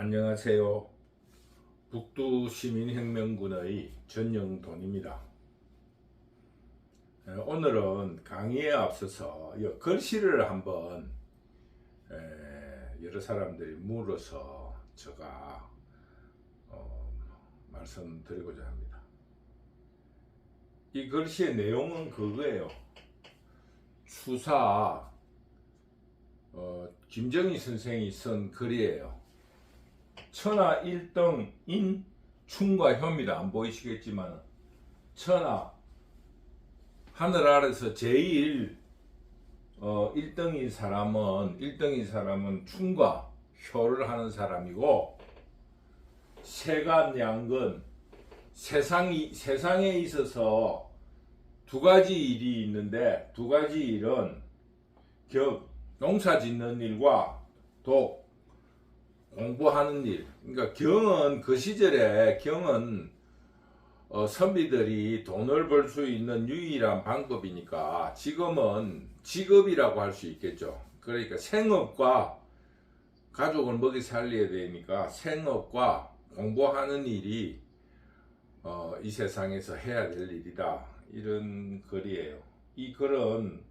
안녕하세요. 북두시민혁명군의 전영돈입니다. 오늘은 강의에 앞서서 글씨를 한번 여러 사람들이 물어서 제가 말씀드리고자 합니다. 이 글씨의 내용은 그거예요. 추사 김정희 선생이 쓴 글이에요. 천하 1등인 충과 효입니다. 안 보이시겠지만 천하 하늘 아래서 제일 1등인 사람은 충과 효를 하는 사람이고, 세간양근 세상에 있어서 두 가지 일이 있는데, 두 가지 일은 농사 짓는 일과 공부하는 일. 그러니까 경은 그 시절에 선비들이 돈을 벌 수 있는 유일한 방법이니까 지금은 직업이라고 할 수 있겠죠. 그러니까 생업과 가족을 먹이 살려야 되니까 생업과 공부하는 일이 이 세상에서 해야 될 일이다, 이런 글이에요. 이 글은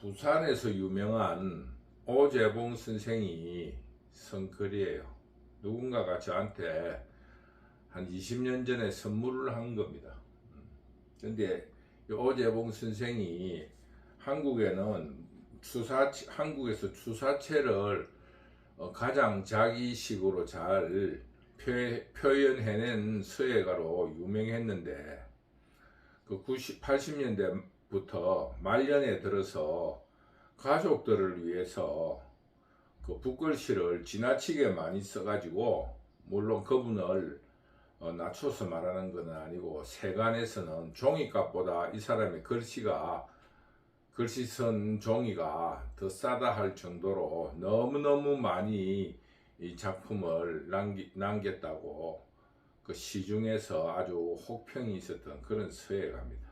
부산에서 유명한 오재봉 선생이 쓴 글이에요. 누군가가 저한테 한 20년 전에 선물을 한 겁니다. 근데 오재봉 선생이 한국에서 추사체를 가장 자기식으로 잘 표현해낸 서예가로 유명했는데, 그 80년대부터 말년에 들어서 가족들을 위해서 그 붓글씨를 지나치게 많이 써가지고, 물론 그분을 낮춰서 말하는 건 아니고 세간에서는 종이값보다 이 사람의 글씨 쓴 종이가 더 싸다 할 정도로 너무너무 많이 이 작품을 남겼다고 그 시중에서 아주 혹평이 있었던 그런 서예가입니다.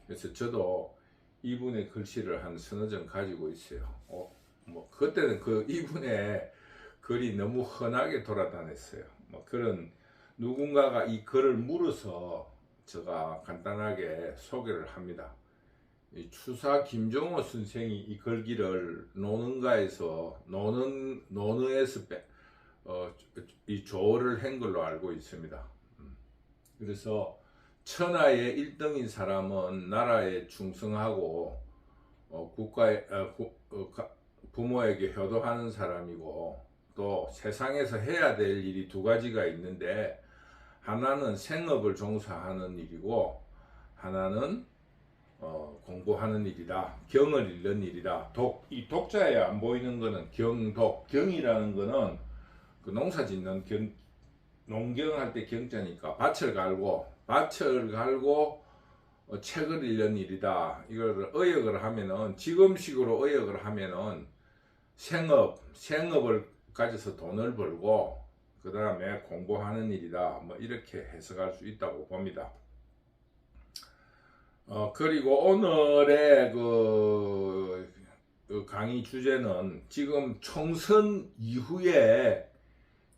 그래서 저도 이분의 글씨를 한 서너 점 가지고 있어요. 그때는 이분의 글이 너무 흔하게 돌아다녔어요. 그런 누군가가 이 글을 물어서 제가 간단하게 소개를 합니다. 이 추사 김종호 선생이 이 글귀를 노는에서 이 조어를 한 걸로 알고 있습니다. 그래서 천하의 1등인 사람은 나라에 충성하고 부모에게 효도하는 사람이고, 또 세상에서 해야 될 일이 두 가지가 있는데, 하나는 생업을 종사하는 일이고 하나는 공부하는 일이다. 경을 읽는 일이다. 이 독자에 안 보이는 거는 경이라는 거는 그 농사 짓는 농경할 때 경자니까 밭을 갈고 책을 읽는 일이다. 이걸 의역을 하면은, 지금식으로 의역을 하면은 생업을 가져서 돈을 벌고 그 다음에 공부하는 일이다, 이렇게 해석할 수 있다고 봅니다. 그리고 오늘의 그 강의 주제는 지금 총선 이후에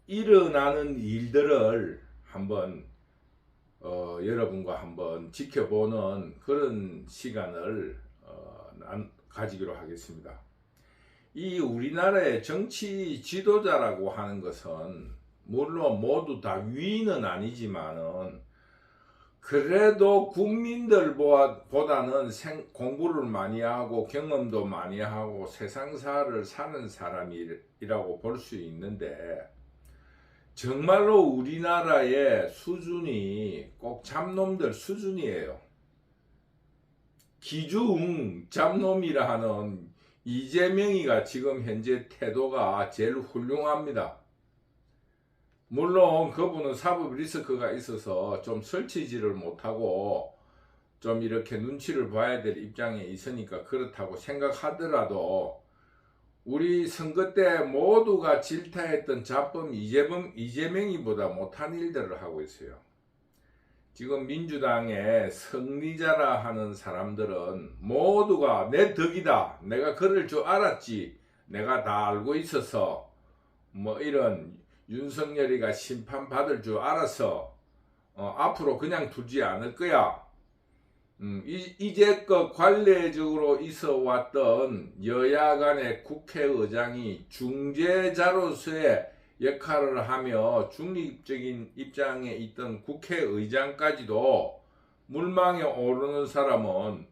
일어나는 일들을 한번 여러분과 한번 지켜보는 그런 시간을 가지기로 하겠습니다. 이 우리나라의 정치 지도자라고 하는 것은 물론 모두 다 위는 아니지만은, 그래도 국민들보다는 공부를 많이 하고 경험도 많이 하고 세상사를 사는 사람이라고 볼 수 있는데, 정말로 우리나라의 수준이 꼭 잡놈들 수준이에요. 기중 잡놈이라 하는 이재명이가 지금 현재 태도가 제일 훌륭합니다. 물론 그분은 사법 리스크가 있어서 좀 설치지를 못하고 좀 이렇게 눈치를 봐야 될 입장에 있으니까 그렇다고 생각하더라도, 우리 선거 때 모두가 질타했던 잡범 이재명이보다 못한 일들을 하고 있어요. 지금 민주당의 승리자라 하는 사람들은 모두가 내 덕이다, 내가 그럴 줄 알았지, 내가 다 알고 있어서 뭐 이런 윤석열이가 심판받을 줄 알아서 앞으로 그냥 두지 않을 거야. 이제껏 관례적으로 있어 왔던 여야 간의 국회의장이 중재자로서의 역할을 하며 중립적인 입장에 있던 국회의장까지도 물망에 오르는 사람은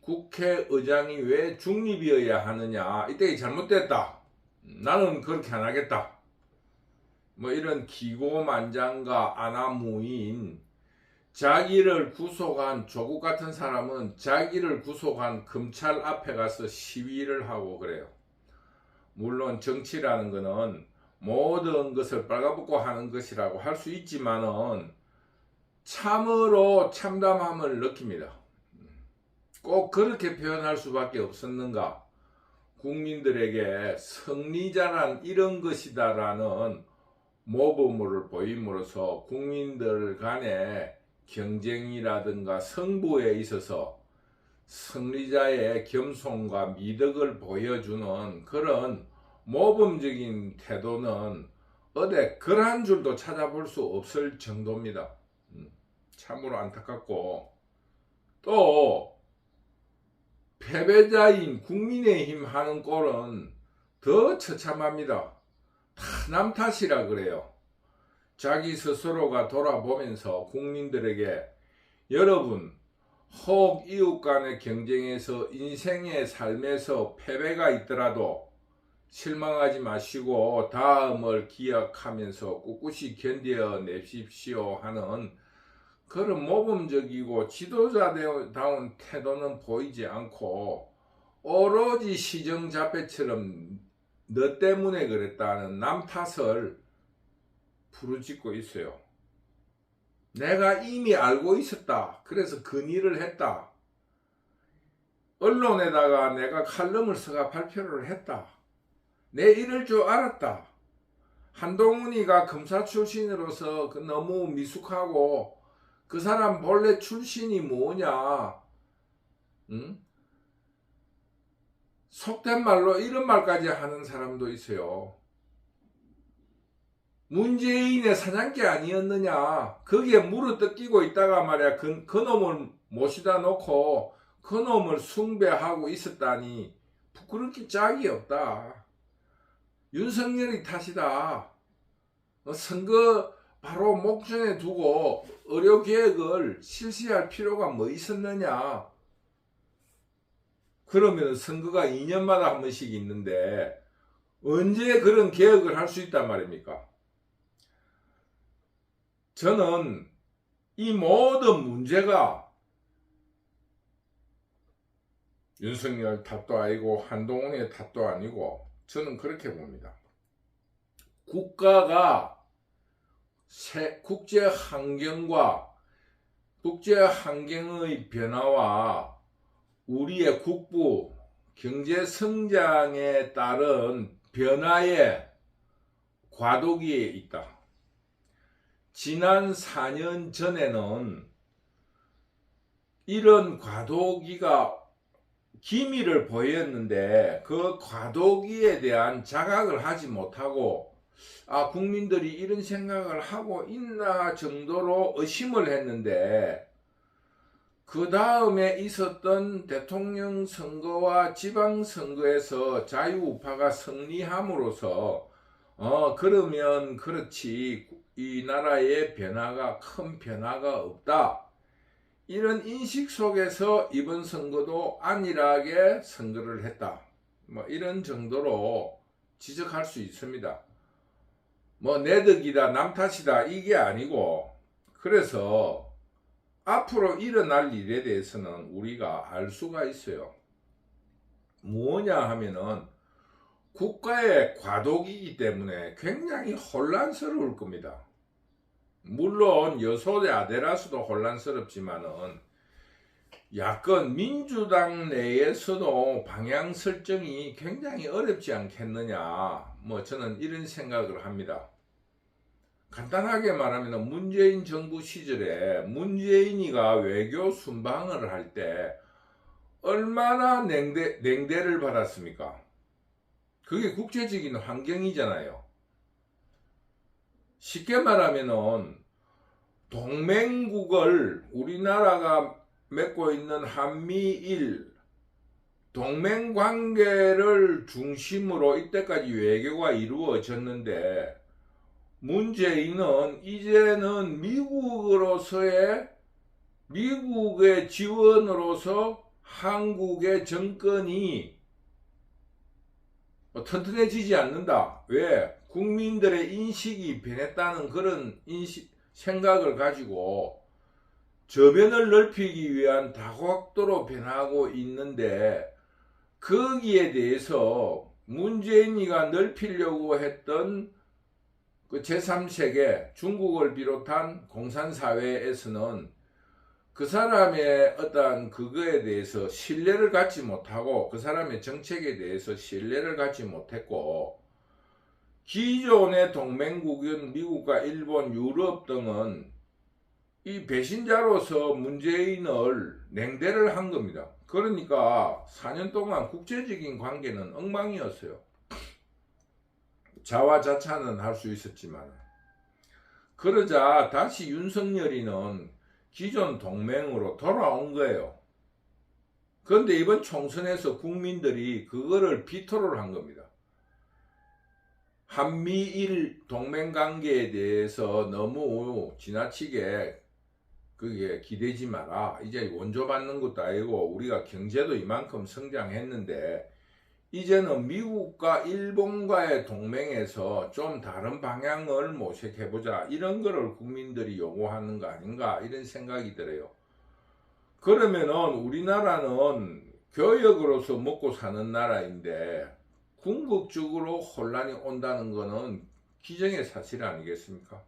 국회의장이 왜 중립이어야 하느냐, 이때 잘못됐다, 나는 그렇게 안 하겠다, 뭐 이런 기고만장과 아나무인 자기를 구속한 조국 같은 사람은 자기를 구속한 검찰 앞에 가서 시위를 하고 그래요. 물론 정치라는 것은 모든 것을 빨가벗고 하는 것이라고 할 수 있지만은 참으로 참담함을 느낍니다. 꼭 그렇게 표현할 수밖에 없었는가? 국민들에게 승리자란 이런 것이다라는 모범을 보임으로써 국민들 간의 경쟁이라든가 승부에 있어서 승리자의 겸손과 미덕을 보여주는 그런 모범적인 태도는 어디 그런 줄도 찾아볼 수 없을 정도입니다. 참으로 안타깝고, 또 패배자인 국민의힘 하는 꼴은 더 처참합니다. 다 남 탓이라 그래요. 자기 스스로가 돌아보면서 국민들에게 여러분, 혹 이웃 간의 경쟁에서 인생의 삶에서 패배가 있더라도 실망하지 마시고 다음을 기억하면서 꿋꿋이 견뎌내십시오 하는 그런 모범적이고 지도자다운 태도는 보이지 않고 오로지 시정잡배처럼 너 때문에 그랬다는 남 탓을 부르짖고 있어요. 내가 이미 알고 있었다, 그래서 그 일을 했다, 언론에다가 내가 칼럼을 써가 발표를 했다, 내 이럴 줄 알았다, 한동훈이가 검사 출신으로서 너무 미숙하고 그 사람 본래 출신이 뭐냐, 응? 속된 말로 이런 말까지 하는 사람도 있어요. 문재인의 사냥개 아니었느냐, 거기에 물어뜯기고 있다가 말이야 그 놈을 모시다 놓고 그 놈을 숭배하고 있었다니 부끄럽기 짝이 없다. 윤석열이 탓이다. 선거 바로 목전에 두고 의료계획을 실시할 필요가 뭐 있었느냐. 그러면 선거가 2년마다 한 번씩 있는데 언제 그런 계획을 할 수 있단 말입니까? 저는 이 모든 문제가 윤석열 탓도 아니고 한동훈의 탓도 아니고 저는 그렇게 봅니다. 국가가 국제 환경과 국제 환경의 변화와 우리의 국부 경제 성장에 따른 변화의 과도기에 있다. 지난 4년 전에는 이런 과도기가 기미를 보였는데 그 과도기에 대한 자각을 하지 못하고 국민들이 이런 생각을 하고 있나 정도로 의심을 했는데, 그 다음에 있었던 대통령 선거와 지방선거에서 자유우파가 승리함으로써 그러면 그렇지 이 나라의 변화가 큰 변화가 없다, 이런 인식 속에서 이번 선거도 안일하게 선거를 했다, 뭐 이런 정도로 지적할 수 있습니다. 뭐 내 덕이다, 남 탓이다, 이게 아니고, 그래서 앞으로 일어날 일에 대해서는 우리가 알 수가 있어요. 뭐냐 하면은 국가의 과도기이기 때문에 굉장히 혼란스러울 겁니다. 물론 여소대 아데라스도 혼란스럽지만은 야권 민주당 내에서도 방향 설정이 굉장히 어렵지 않겠느냐, 뭐 저는 이런 생각을 합니다. 간단하게 말하면 문재인 정부 시절에 문재인이가 외교 순방을 할 때 얼마나 냉대를 받았습니까? 그게 국제적인 환경이잖아요. 쉽게 말하면은 동맹국을 우리나라가 맺고 있는 한미일 동맹관계를 중심으로 이때까지 외교가 이루어졌는데, 문재인은 이제는 미국의 지원으로서 한국의 정권이 튼튼해지지 않는다. 왜? 국민들의 인식이 변했다는 그런 생각을 가지고 저변을 넓히기 위한 다각도로 변하고 있는데, 거기에 대해서 문재인이가 넓히려고 했던 그 제3세계 중국을 비롯한 공산사회에서는 그 사람의 어떤 그거에 대해서 신뢰를 갖지 못하고, 그 사람의 정책에 대해서 신뢰를 갖지 못했고, 기존의 동맹국인 미국과 일본, 유럽 등은 이 배신자로서 문재인을 냉대를 한 겁니다. 그러니까 4년 동안 국제적인 관계는 엉망이었어요. 자화자찬은 할 수 있었지만, 그러자 다시 윤석열이는 기존 동맹으로 돌아온 거예요. 그런데 이번 총선에서 국민들이 그거를 비토를 한 겁니다. 한미일 동맹관계에 대해서 너무 지나치게 그게 기대지 마라. 이제 원조받는 것도 아니고 우리가 경제도 이만큼 성장했는데 이제는 미국과 일본과의 동맹에서 좀 다른 방향을 모색해보자. 이런 거를 국민들이 요구하는 거 아닌가, 이런 생각이 들어요. 그러면은 우리나라는 교역으로서 먹고 사는 나라인데 궁극적으로 혼란이 온다는 거는 기정의 사실 아니겠습니까?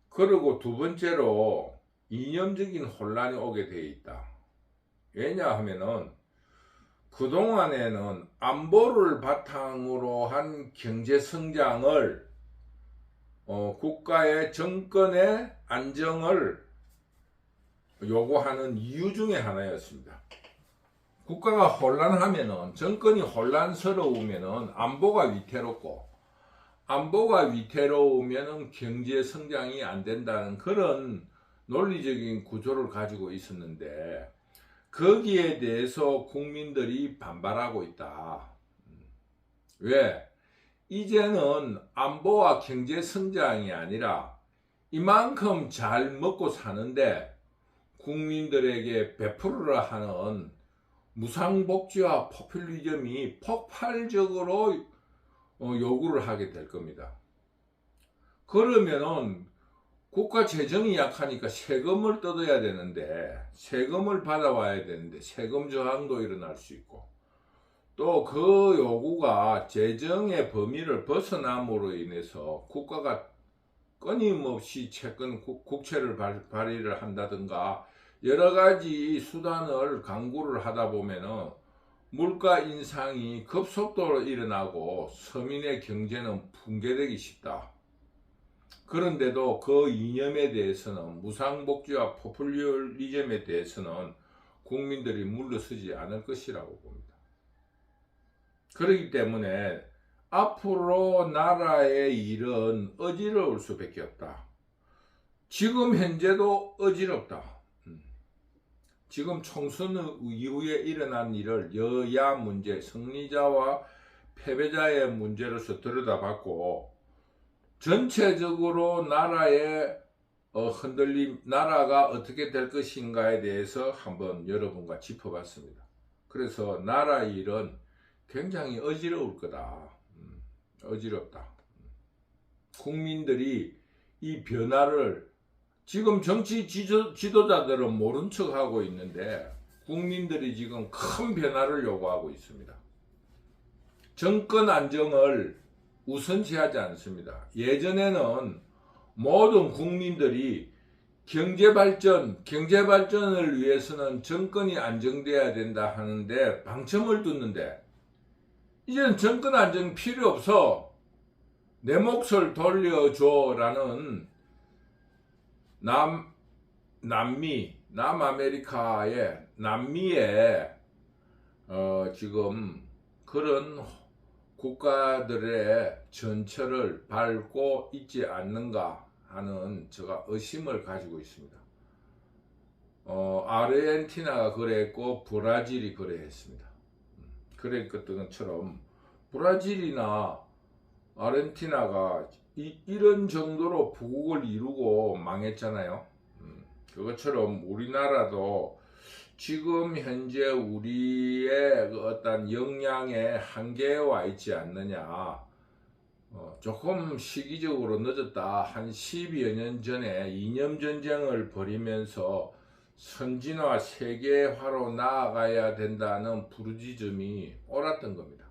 그리고 두 번째로 이념적인 혼란이 오게 돼 있다. 왜냐하면은 그동안에는 안보를 바탕으로 한 경제 성장을 국가의 정권의 안정을 요구하는 이유 중에 하나였습니다. 국가가 혼란하면은, 정권이 혼란스러우면은 안보가 위태롭고, 안보가 위태로우면은 경제 성장이 안 된다는 그런 논리적인 구조를 가지고 있었는데, 거기에 대해서 국민들이 반발하고 있다. 왜? 이제는 안보와 경제 성장이 아니라 이만큼 잘 먹고 사는데 국민들에게 베풀으라 하는 무상복지와 포퓰리즘이 폭발적으로 요구를 하게 될 겁니다. 그러면은 국가 재정이 약하니까 세금을 뜯어야 되는데, 세금을 받아와야 되는데 세금 저항도 일어날 수 있고, 또 그 요구가 재정의 범위를 벗어남으로 인해서 국가가 끊임없이 국채를 발의를 한다든가 여러 가지 수단을 강구를 하다 보면은 물가 인상이 급속도로 일어나고 서민의 경제는 붕괴되기 쉽다. 그런데도 그 이념에 대해서는, 무상복지와 포퓰리즘에 대해서는 국민들이 물러서지 않을 것이라고 봅니다. 그렇기 때문에 앞으로 나라의 일은 어지러울 수밖에 없다. 지금 현재도 어지럽다. 지금 총선 이후에 일어난 일을 여야 문제, 승리자와 패배자의 문제로서 들여다봤고, 전체적으로 나라의 흔들림, 나라가 어떻게 될 것인가에 대해서 한번 여러분과 짚어봤습니다. 그래서 나라 일은 굉장히 어지러울 거다. 어지럽다. 국민들이 이 변화를, 지금 정치 지도자들은 모른 척하고 있는데 국민들이 지금 큰 변화를 요구하고 있습니다. 정권 안정을 우선시하지 않습니다. 예전에는 모든 국민들이 경제발전을 위해서는 정권이 안정돼야 된다 하는데 방침을 뒀는데, 이제는 정권 안정 필요 없어. 내 몫을 돌려줘 라는 남미의 지금 그런 국가들의 전철을 밟고 있지 않는가 하는 제가 의심을 가지고 있습니다. 아르헨티나가 그랬고 브라질이 그랬습니다. 그랬던 것처럼 브라질이나 아르헨티나가 이런 정도로 부국을 이루고 망했잖아요. 그것처럼 우리나라도 지금 현재 우리의 그 어떤 역량의 한계에 와 있지 않느냐. 조금 시기적으로 늦었다. 한 10여 년 전에 이념 전쟁을 벌이면서 선진화 세계화로 나아가야 된다는 부르짖음이 옳았던 겁니다.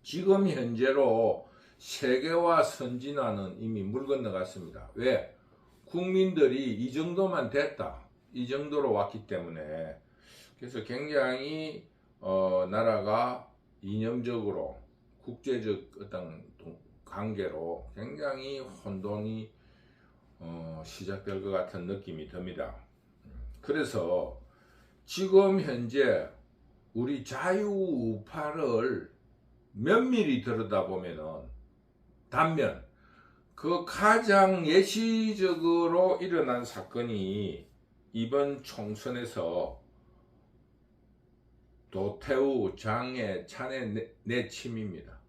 지금 현재로 세계화 선진화는 이미 물 건너갔습니다. 왜? 국민들이 이 정도만 됐다. 이 정도로 왔기 때문에. 그래서 굉장히 나라가 이념적으로 국제적 어떤 관계로 굉장히 혼돈이 시작될 것 같은 느낌이 듭니다. 그래서 지금 현재 우리 자유우파를 면밀히 들여다보면은 단면 그 가장 예시적으로 일어난 사건이 이번 총선에서 도태우, 장애, 찬의 내침입니다.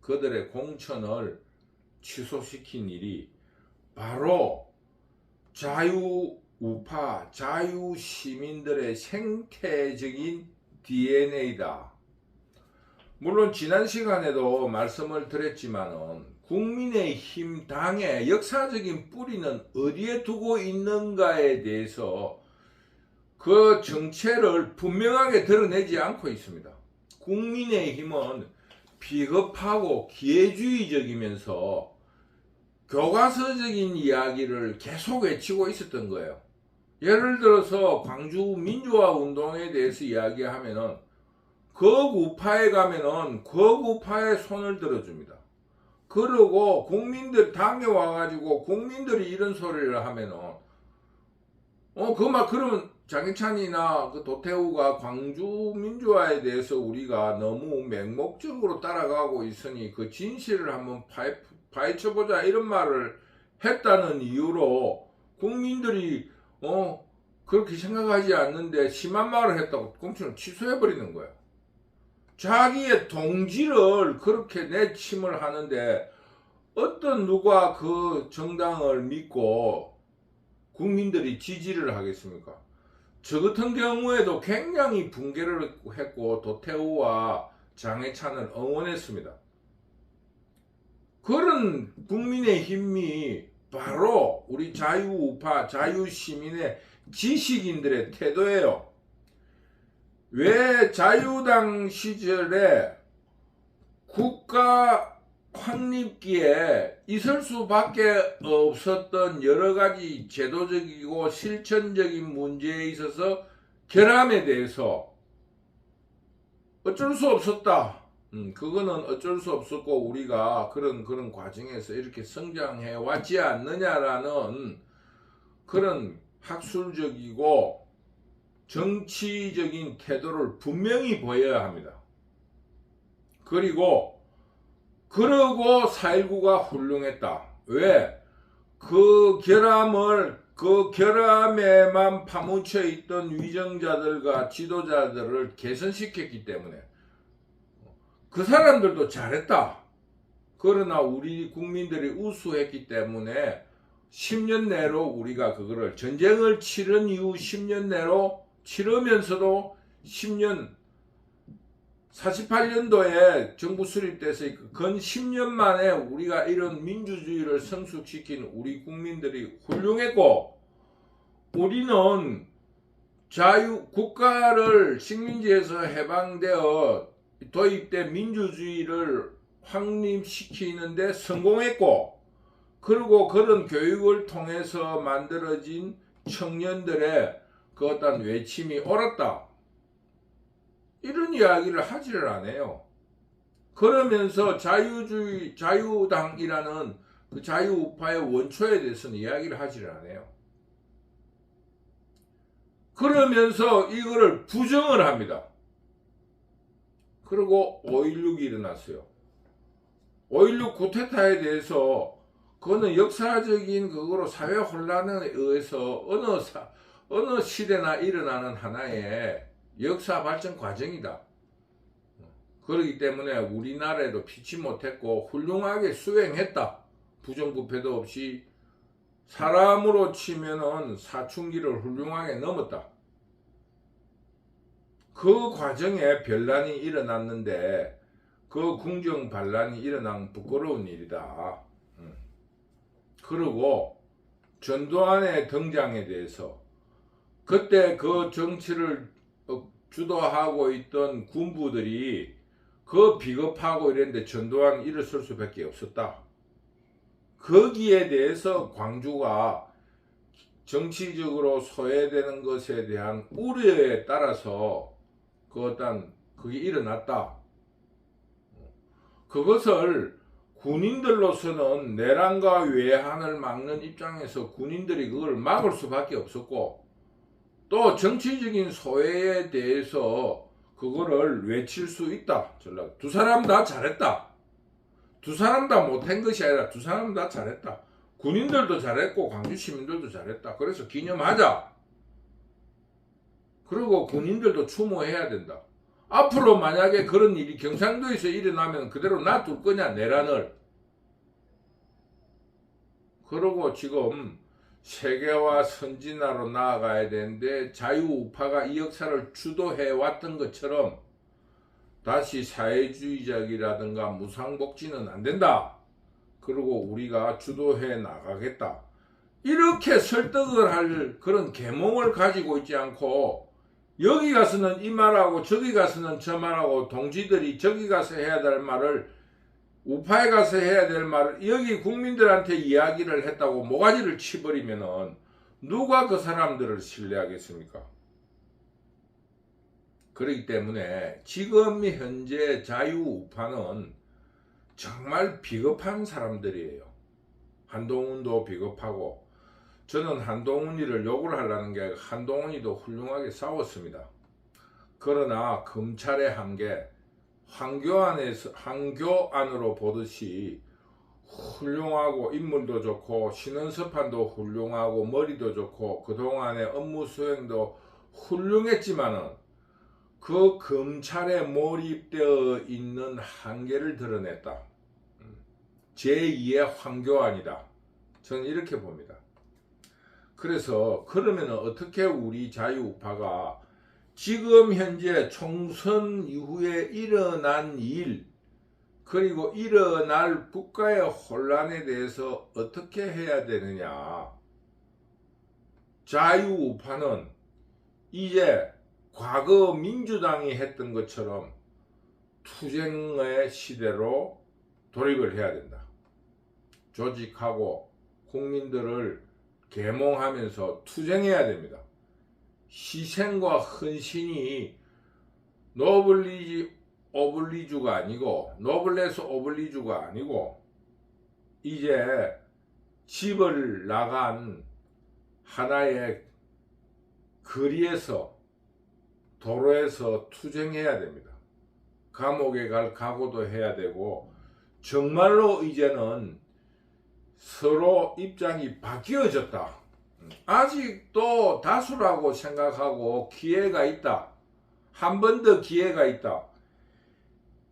그들의 공천을 취소시킨 일이 바로 자유우파, 자유시민들의 생태적인 DNA다. 물론 지난 시간에도 말씀을 드렸지만은 국민의힘 당의 역사적인 뿌리는 어디에 두고 있는가에 대해서 그 정체를 분명하게 드러내지 않고 있습니다. 국민의힘은 비겁하고 기회주의적이면서 교과서적인 이야기를 계속 외치고 있었던 거예요. 예를 들어서 광주 민주화 운동에 대해서 이야기하면은 극우파에 가면은 극우파의 손을 들어줍니다. 그러고 국민들 당에 와가지고 국민들이 이런 소리를 하면은 그러면 장해찬이나 그 도태우가 광주 민주화에 대해서 우리가 너무 맹목적으로 따라가고 있으니 그 진실을 한번 파헤쳐보자 이런 말을 했다는 이유로 국민들이 그렇게 생각하지 않는데 심한 말을 했다고 공천을 취소해버리는 거예요. 자기의 동지를 그렇게 내침을 하는데 어떤 누가 그 정당을 믿고 국민들이 지지를 하겠습니까? 저 같은 경우에도 굉장히 붕괴를 했고 도태우와 장해찬을 응원했습니다. 그런 국민의힘이 바로 우리 자유우파, 자유시민의 지식인들의 태도예요. 왜 자유당 시절에 국가 확립기에 있을 수밖에 없었던 여러 가지 제도적이고 실천적인 문제에 있어서 결함에 대해서 어쩔 수 없었다. 그거는 어쩔 수 없었고 우리가 그런 과정에서 이렇게 성장해 왔지 않느냐라는 그런 학술적이고 정치적인 태도를 분명히 보여야 합니다. 그러고 4.19가 훌륭했다. 왜? 그 결함에만 파묻혀 있던 위정자들과 지도자들을 개선시켰기 때문에 그 사람들도 잘했다. 그러나 우리 국민들이 우수했기 때문에 10년 내로 우리가 그거를 전쟁을 치른 이후 10년 내로 치르면서도 10년 48년도에 정부 수립돼서 건 10년 만에 우리가 이런 민주주의를 성숙시킨 우리 국민들이 훌륭했고 우리는 국가를 식민지에서 해방되어 도입된 민주주의를 확립시키는데 성공했고 그리고 그런 교육을 통해서 만들어진 청년들의 그 어떤 외침이 옳았다. 이런 이야기를 하지를 않아요. 그러면서 자유당이라는 그 자유우파의 원초에 대해서는 이야기를 하지를 않아요. 그러면서 이거를 부정을 합니다. 그리고 5.16이 일어났어요. 5.16 쿠데타에 대해서 그거는 역사적인 그거로 사회 혼란에 의해서 어느 시대나 일어나는 하나의 역사 발전 과정이다. 그렇기 때문에 우리나라에도 피치 못했고 훌륭하게 수행했다. 부정부패도 없이 사람으로 치면은 사춘기를 훌륭하게 넘었다. 그 과정에 변란이 일어났는데 그 궁정 반란이 일어난 부끄러운 일이다. 그리고 전두환의 등장에 대해서 그때 그 정치를 주도하고 있던 군부들이 그 비겁하고 이랬는데 전두환 일어설 수밖에 없었다. 거기에 대해서 광주가 정치적으로 소외되는 것에 대한 우려에 따라서 그게 일어났다. 그것을 군인들로서는 내란과 외환을 막는 입장에서 군인들이 그걸 막을 수밖에 없었고, 또 정치적인 소외에 대해서 그거를 외칠 수 있다. 두 사람 다 잘했다. 두 사람 다 못한 것이 아니라 두 사람 다 잘했다. 군인들도 잘했고 광주 시민들도 잘했다. 그래서 기념하자. 그리고 군인들도 추모해야 된다. 앞으로 만약에 그런 일이 경상도에서 일어나면 그대로 놔둘 거냐, 내란을. 그러고 지금 세계화 선진화로 나아가야 되는데 자유우파가 이 역사를 주도해 왔던 것처럼 다시 사회주의적이라든가 무상복지는 안 된다. 그리고 우리가 주도해 나가겠다. 이렇게 설득을 할 그런 계몽을 가지고 있지 않고 여기 가서는 이 말하고 저기 가서는 저 말하고 동지들이 저기 가서 해야 될 말을 우파에 가서 해야 될 말을 여기 국민들한테 이야기를 했다고 모가지를 치버리면은 누가 그 사람들을 신뢰하겠습니까? 그렇기 때문에 지금 현재 자유우파는 정말 비겁한 사람들이에요. 한동훈도 비겁하고, 저는 한동훈이를 욕을 하려는 게 아니라 한동훈이도 훌륭하게 싸웠습니다. 그러나 검찰의 한계, 황교안으로 보듯이 훌륭하고 인물도 좋고 신원섭판도 훌륭하고 머리도 좋고 그동안의 업무 수행도 훌륭했지만은 그 검찰에 몰입되어 있는 한계를 드러냈다. 제2의 황교안이다. 저는 이렇게 봅니다. 그래서 그러면 어떻게 우리 자유우파가 지금 현재 총선 이후에 일어난 일, 그리고 일어날 국가의 혼란에 대해서 어떻게 해야 되느냐. 자유우파는 이제 과거 민주당이 했던 것처럼 투쟁의 시대로 돌입을 해야 된다. 조직하고 국민들을 계몽하면서 투쟁해야 됩니다. 희생과 헌신이 오블리주가 아니고 노블레스 오블리주가 아니고 이제 집을 나간 하나의 거리에서 도로에서 투쟁해야 됩니다. 감옥에 갈 각오도 해야 되고 정말로 이제는 서로 입장이 바뀌어졌다. 아직도 다수라고 생각하고 기회가 있다. 한 번 더 기회가 있다.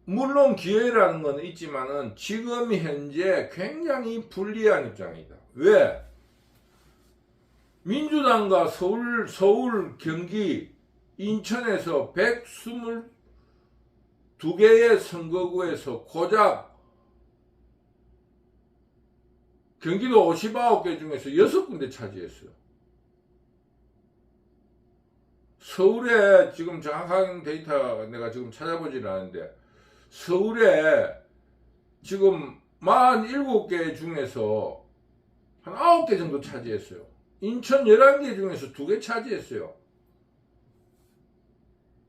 물론 기회라는 건 있지만은 지금 현재 굉장히 불리한 입장이다. 왜? 민주당과 서울, 경기, 인천에서 122개의 선거구에서 고작 경기도 59개 중에서 6군데 차지했어요. 서울에 지금 정확한 데이터 내가 지금 찾아보질 않았는데 서울에 지금 47개 중에서 한 9개 정도 차지했어요. 인천 11개 중에서 2개 차지했어요.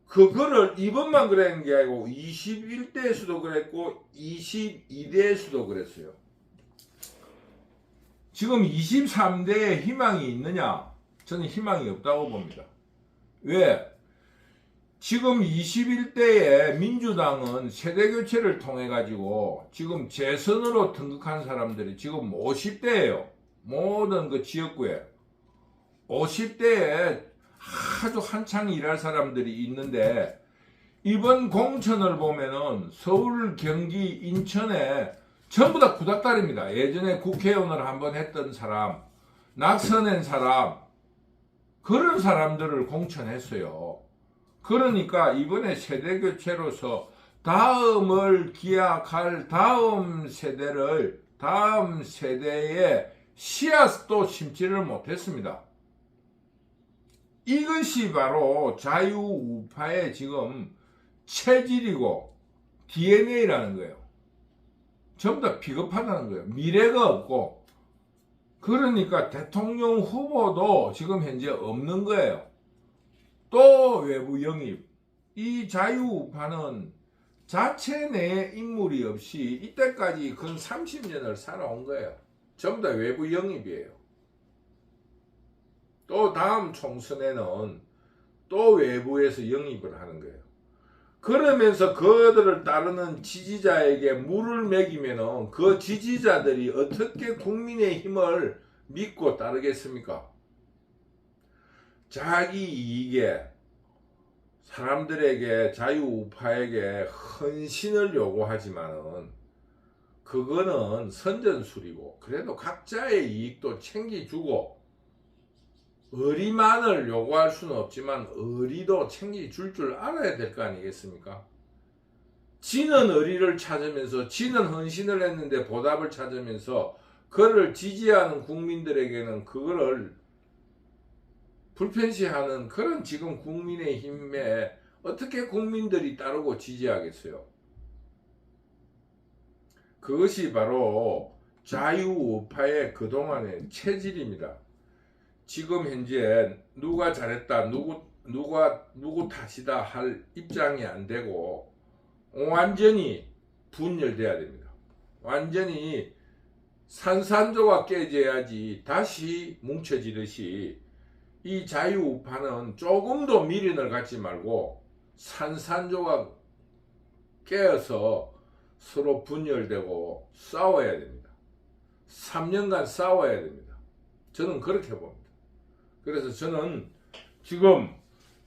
그거를 이번만 그랬는 게 아니고 21대에서도 그랬고 22대에서도 그랬어요. 지금 23대에 희망이 있느냐? 저는 희망이 없다고 봅니다. 왜? 지금 21대의 민주당은 세대교체를 통해 가지고 지금 재선으로 등극한 사람들이 지금 50대예요. 모든 그 지역구에 50대에 아주 한창 일할 사람들이 있는데, 이번 공천을 보면은 서울, 경기, 인천에 전부 다 구닥다리입니다. 예전에 국회의원을 한번 했던 사람, 낙선한 사람, 그런 사람들을 공천했어요. 그러니까 이번에 세대교체로서 다음을 기약할 다음 세대의 씨앗도 심지를 못했습니다. 이것이 바로 자유우파의 지금 체질이고 DNA라는 거예요. 전부 다 비겁하다는 거예요. 미래가 없고. 그러니까 대통령 후보도 지금 현재 없는 거예요. 또 외부 영입. 이 자유우파는 자체 내에 인물이 없이 이때까지 근 30년을 살아온 거예요. 전부 다 외부 영입이에요. 또 다음 총선에는 또 외부에서 영입을 하는 거예요. 그러면서 그들을 따르는 지지자에게 물을 먹이면은 그 지지자들이 어떻게 국민의 힘을 믿고 따르겠습니까? 자기 이익에 사람들에게, 자유우파에게 헌신을 요구하지만은 그거는 선전술이고, 그래도 각자의 이익도 챙겨주고, 의리만을 요구할 수는 없지만 의리도 챙겨줄 줄 알아야 될 거 아니겠습니까? 지는 의리를 찾으면서, 지는 헌신을 했는데 보답을 찾으면서 그를 지지하는 국민들에게는 그거를 불편시하는 그런 지금 국민의힘에 어떻게 국민들이 따르고 지지하겠어요? 그것이 바로 자유우파의 그동안의 체질입니다. 지금 현재 누가 잘했다, 누구 탓이다 할 입장이 안 되고 완전히 분열돼야 됩니다. 완전히 산산조각 깨져야지 다시 뭉쳐지듯이 이 자유우파는 조금도 미련을 갖지 말고 산산조각 깨어서 서로 분열되고 싸워야 됩니다. 3년간 싸워야 됩니다. 저는 그렇게 봅니다. 그래서 저는 지금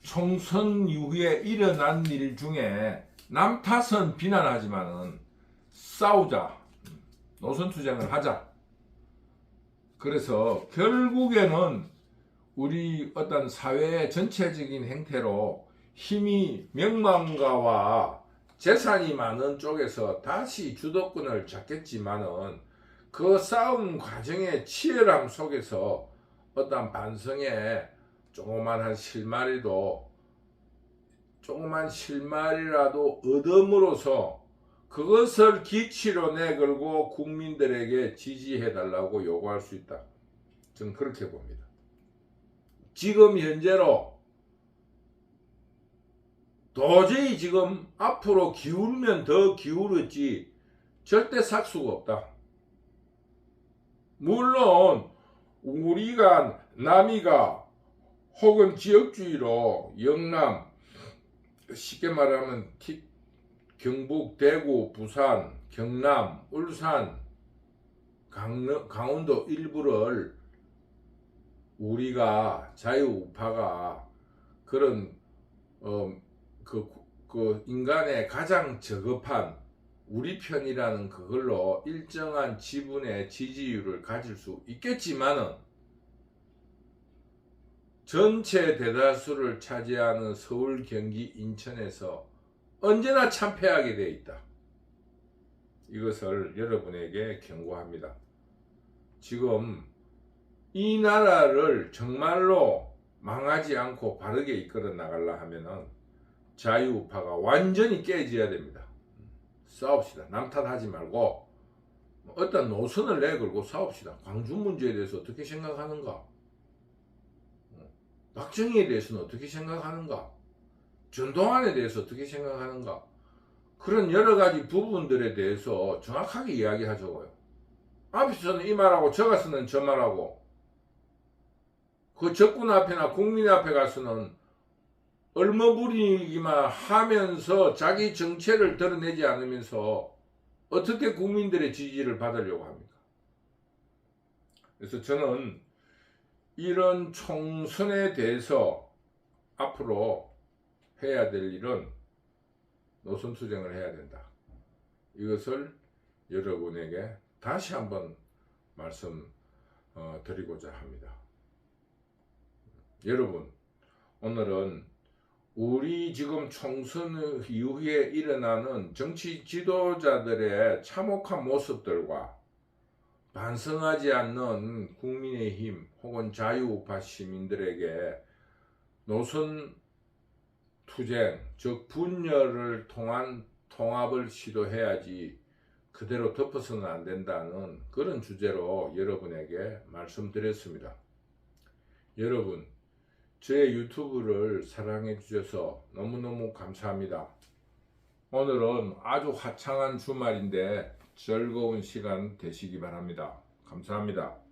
총선 이후에 일어난 일 중에 남 탓은 비난하지만은 싸우자, 노선투쟁을 하자. 그래서 결국에는 우리 어떤 사회의 전체적인 행태로 힘이 명망가와 재산이 많은 쪽에서 다시 주도권을 잡겠지만은 그 싸움 과정의 치열함 속에서 어떤 반성에 조그만 실마리라도 얻음으로써 그것을 기치로 내걸고 국민들에게 지지해달라고 요구할 수 있다. 저는 그렇게 봅니다. 지금 현재로 도저히 지금 앞으로 기울면 더 기울었지 절대 살 수가 없다. 물론 우리가 남이가 혹은 지역주의로 영남, 쉽게 말하면 경북, 대구, 부산, 경남, 울산, 강원도 일부를 우리가 자유우파가 그런 그 인간의 가장 저급한 우리 편이라는 그걸로 일정한 지분의 지지율을 가질 수 있겠지만은 전체 대다수를 차지하는 서울, 경기, 인천에서 언제나 참패하게 되어 있다. 이것을 여러분에게 경고합니다. 지금 이 나라를 정말로 망하지 않고 바르게 이끌어 나가려 하면은 자유우파가 완전히 깨져야 됩니다. 싸웁시다. 남 탓하지 말고 어떤 노선을 내걸고 싸웁시다. 광주 문제에 대해서 어떻게 생각하는가? 박정희에 대해서는 어떻게 생각하는가? 전두환에 대해서 어떻게 생각하는가? 그런 여러 가지 부분들에 대해서 정확하게 이야기하자고요. 앞에서는 이 말하고 저 가서는 저 말하고 그 적군 앞에나 국민 앞에 가서는 얼머무리기만 하면서 자기 정체를 드러내지 않으면서 어떻게 국민들의 지지를 받으려고 합니까? 그래서 저는 이런 총선에 대해서 앞으로 해야 될 일은 노선 투쟁을 해야 된다. 이것을 여러분에게 다시 한번 말씀드리고자 합니다. 여러분, 오늘은 우리 지금 총선 이후에 일어나는 정치 지도자들의 참혹한 모습들과 반성하지 않는 국민의힘 혹은 자유우파 시민들에게 노선 투쟁, 즉 분열을 통한 통합을 시도해야지 그대로 덮어서는 안 된다는 그런 주제로 여러분에게 말씀드렸습니다. 여러분, 제 유튜브를 사랑해 주셔서 너무너무 감사합니다. 오늘은 아주 화창한 주말인데 즐거운 시간 되시기 바랍니다. 감사합니다.